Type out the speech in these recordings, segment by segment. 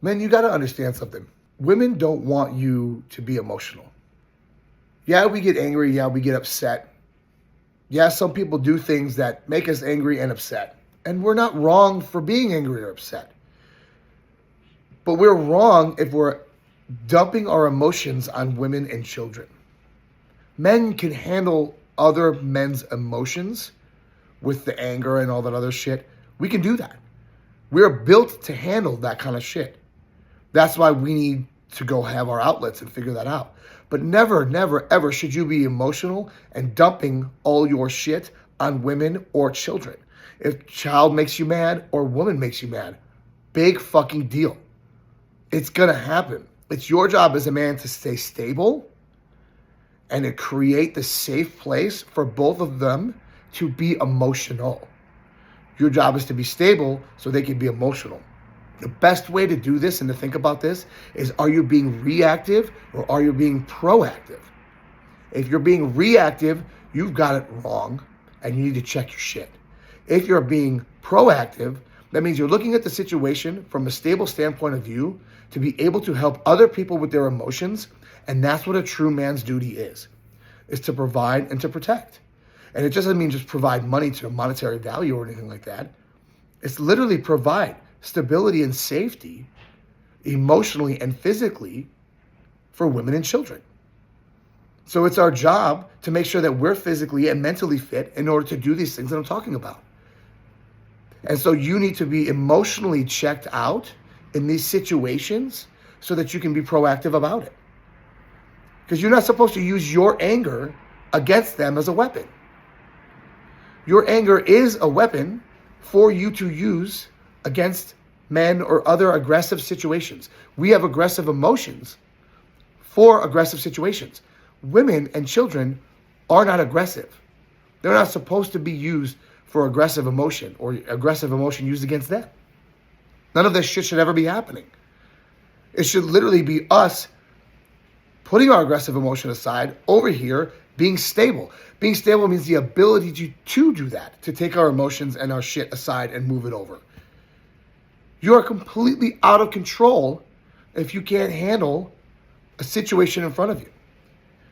Men, you got to understand something. Women don't want you to be emotional. Yeah, we get angry. Yeah, we get upset. Yeah, some people do things that make us angry and upset. And we're not wrong for being angry or upset. But we're wrong if we're dumping our emotions on women and children. Men can handle other men's emotions with the anger and all that other shit. We can do that. We're built to handle that kind of shit. That's why we need to go have our outlets and figure that out. But never, never, ever should you be emotional and dumping all your shit on women or children. If child makes you mad or woman makes you mad, big fucking deal. It's gonna happen. It's your job as a man to stay stable and to create the safe place for both of them to be emotional. Your job is to be stable so they can be emotional. The best way to do this and to think about this is, are you being reactive or are you being proactive? If you're being reactive, you've got it wrong and you need to check your shit. If you're being proactive, that means you're looking at the situation from a stable standpoint of view to be able to help other people with their emotions. And that's what a true man's duty is to provide and to protect. And it doesn't mean just provide money to a monetary value or anything like that. It's literally provide stability and safety emotionally and physically for women and children. So it's our job to make sure that we're physically and mentally fit in order to do these things that I'm talking about. And so you need to be emotionally checked out in these situations so that you can be proactive about it. Because you're not supposed to use your anger against them as a weapon. Your anger is a weapon for you to use against men or other aggressive situations. We have aggressive emotions for aggressive situations. Women and children are not aggressive. They're not supposed to be used for aggressive emotion or aggressive emotion used against them. None of this shit should ever be happening. It should literally be us putting our aggressive emotion aside over here, being stable. Being stable means the ability to do that, to take our emotions and our shit aside and move it over. You are completely out of control if you can't handle a situation in front of you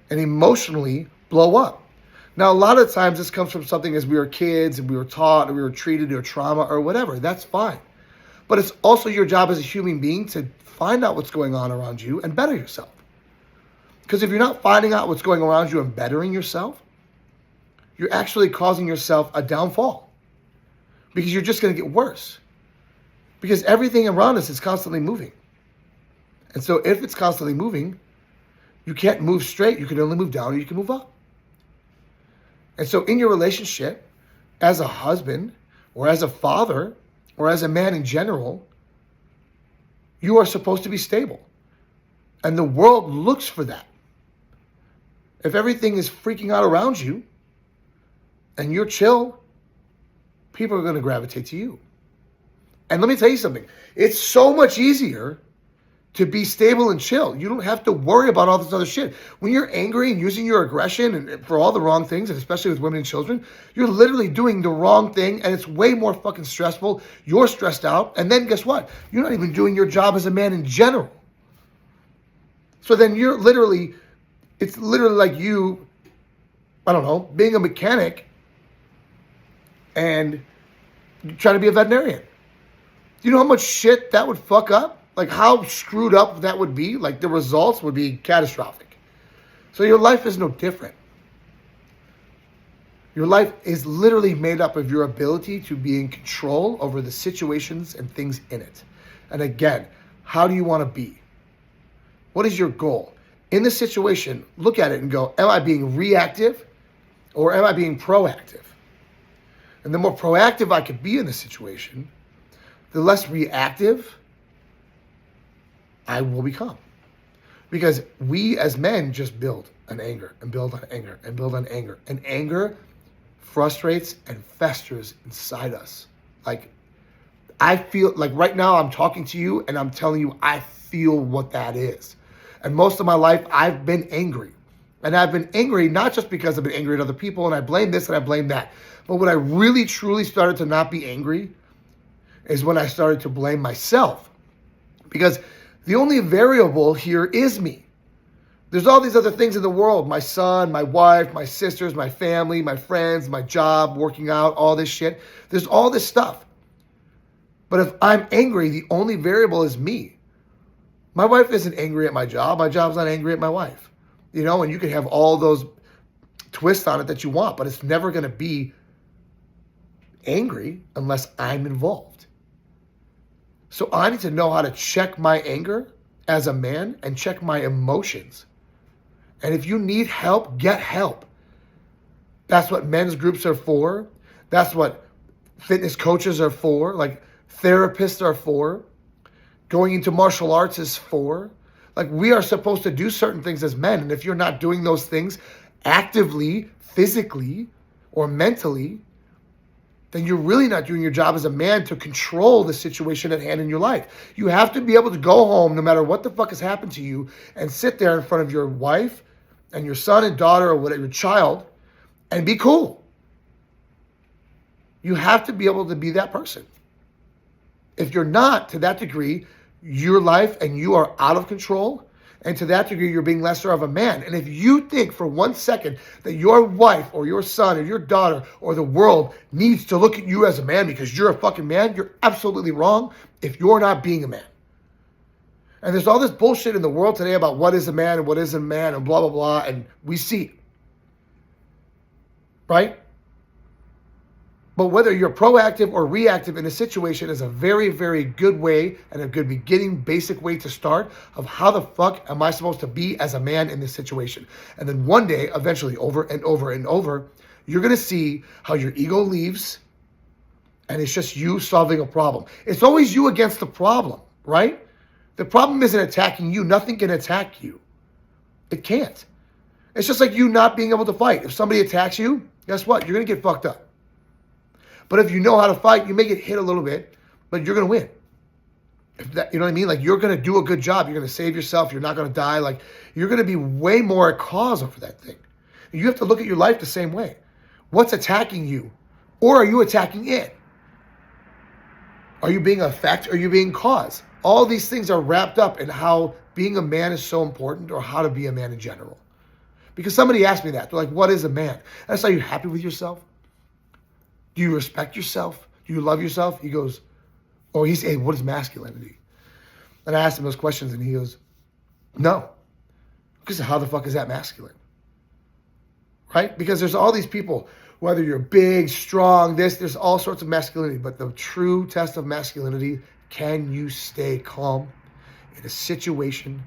and emotionally blow up. Now, a lot of times this comes from something as we were kids and we were taught or we were treated or trauma or whatever. That's fine. But it's also your job as a human being to find out what's going on around you and better yourself. Because if you're not finding out what's going around you and bettering yourself, you're actually causing yourself a downfall. Because you're just going to get worse. Because everything around us is constantly moving. And so if it's constantly moving, you can't move straight. You can only move down or you can move up. And so in your relationship, as a husband or as a father or as a man in general, you are supposed to be stable. And the world looks for that. If everything is freaking out around you and you're chill, people are going to gravitate to you. And let me tell you something. It's so much easier to be stable and chill. You don't have to worry about all this other shit. When you're angry and using your aggression and for all the wrong things, and especially with women and children, you're literally doing the wrong thing and it's way more fucking stressful. You're stressed out. And then guess what? You're not even doing your job as a man in general. So then it's literally like you, I don't know, being a mechanic and trying to be a veterinarian. You know how much shit that would fuck up? Like how screwed up that would be? Like the results would be catastrophic. So your life is no different. Your life is literally made up of your ability to be in control over the situations and things in it. And again, how do you want to be? What is your goal? In this situation, look at it and go, am I being reactive or am I being proactive? And the more proactive I could be in the situation, the less reactive I will become. Because we as men just build on anger and build on anger and build on anger. And anger frustrates and festers inside us. Like, I feel like right now I'm talking to you and I'm telling you I feel what that is. And most of my life I've been angry. And I've been angry not just because I've been angry at other people and I blame this and I blame that. But when I really truly started to not be angry is when I started to blame myself Because the only variable here is me. There's all these other things in the world. My son, my wife, my sisters, my family, my friends, my job, working out, all this shit. There's all this stuff. But if I'm angry, the only variable is me. My wife isn't angry at my job. My job's not angry at my wife. You know, and you can have all those twists on it that you want, but it's never going to be angry unless I'm involved. So I need to know how to check my anger as a man and check my emotions. And if you need help, get help. That's what men's groups are for. That's what fitness coaches are for. Like therapists are for. Going into martial arts is for. Like we are supposed to do certain things as men. And if you're not doing those things actively, physically, or mentally, then you're really not doing your job as a man to control the situation at hand in your life. You have to be able to go home no matter what the fuck has happened to you and sit there in front of your wife and your son and daughter or whatever, your child, and be cool. You have to be able to be that person. If you're not, to that degree, your life and you are out of control, and to that degree, you're being lesser of a man. And if you think for 1 second that your wife or your son or your daughter or the world needs to look at you as a man because you're a fucking man, you're absolutely wrong if you're not being a man. And there's all this bullshit in the world today about what is a man and what isn't a man and blah, blah, blah, and we see it. Right? But whether you're proactive or reactive in a situation is a very, very good way and a good beginning, basic way to start of how the fuck am I supposed to be as a man in this situation. And then one day, eventually, over and over and over, you're going to see how your ego leaves and it's just you solving a problem. It's always you against the problem, right? The problem isn't attacking you. Nothing can attack you. It can't. It's just like you not being able to fight. If somebody attacks you, guess what? You're going to get fucked up. But if you know how to fight, you may get hit a little bit, but you're going to win. If that, you know what I mean? Like you're going to do a good job. You're going to save yourself. You're not going to die. Like you're going to be way more a cause over that thing. And you have to look at your life the same way. What's attacking you? Or are you attacking it? Are you being effect? Or are you being cause? All these things are wrapped up in how being a man is so important or how to be a man in general. Because somebody asked me that. They're like, what is a man? And I said, are you happy with yourself? Do you respect yourself? Do you love yourself? He goes, oh, he's, hey, what is masculinity? And I asked him those questions and he goes, no. Because how the fuck is that masculine? Right? Because there's all these people, whether you're big, strong, there's all sorts of masculinity. But the true test of masculinity, can you stay calm in a situation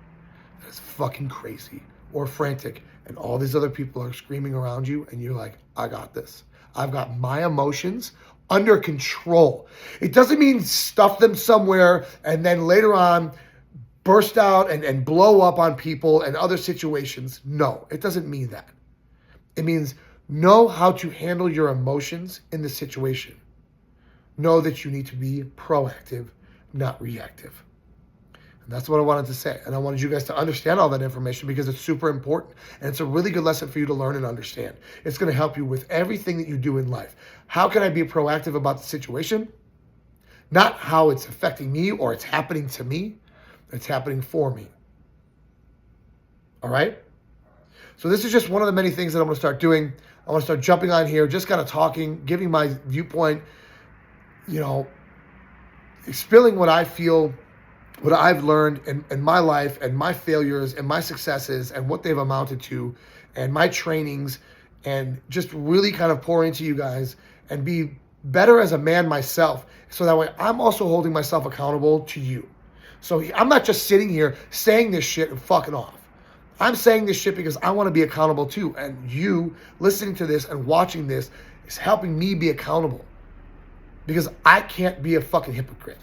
that is fucking crazy or frantic and all these other people are screaming around you and you're like, I got this. I've got my emotions under control. It doesn't mean stuff them somewhere and then later on burst out and blow up on people and other situations. No, it doesn't mean that. It means know how to handle your emotions in the situation. Know that you need to be proactive, not reactive. And that's what I wanted to say. And I wanted you guys to understand all that information because it's super important. And it's a really good lesson for you to learn and understand. It's going to help you with everything that you do in life. How can I be proactive about the situation? Not how it's affecting me or it's happening to me. It's happening for me. All right? So this is just one of the many things that I'm going to start doing. I want to start jumping on here, just kind of talking, giving my viewpoint, you know, spilling what I feel, what I've learned in my life and my failures and my successes and what they've amounted to and my trainings and just really kind of pour into you guys and be better as a man myself. So that way I'm also holding myself accountable to you. So I'm not just sitting here saying this shit and fucking off. I'm saying this shit because I want to be accountable too. And you listening to this and watching this is helping me be accountable because I can't be a fucking hypocrite.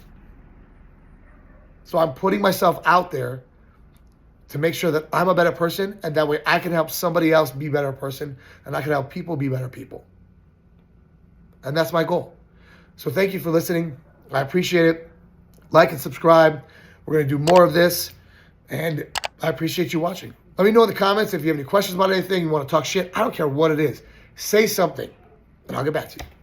So I'm putting myself out there to make sure that I'm a better person and that way I can help somebody else be a better person and I can help people be better people. And that's my goal. So thank you for listening. I appreciate it. Like and subscribe. We're going to do more of this and I appreciate you watching. Let me know in the comments if you have any questions about anything, you want to talk shit. I don't care what it is. Say something and I'll get back to you.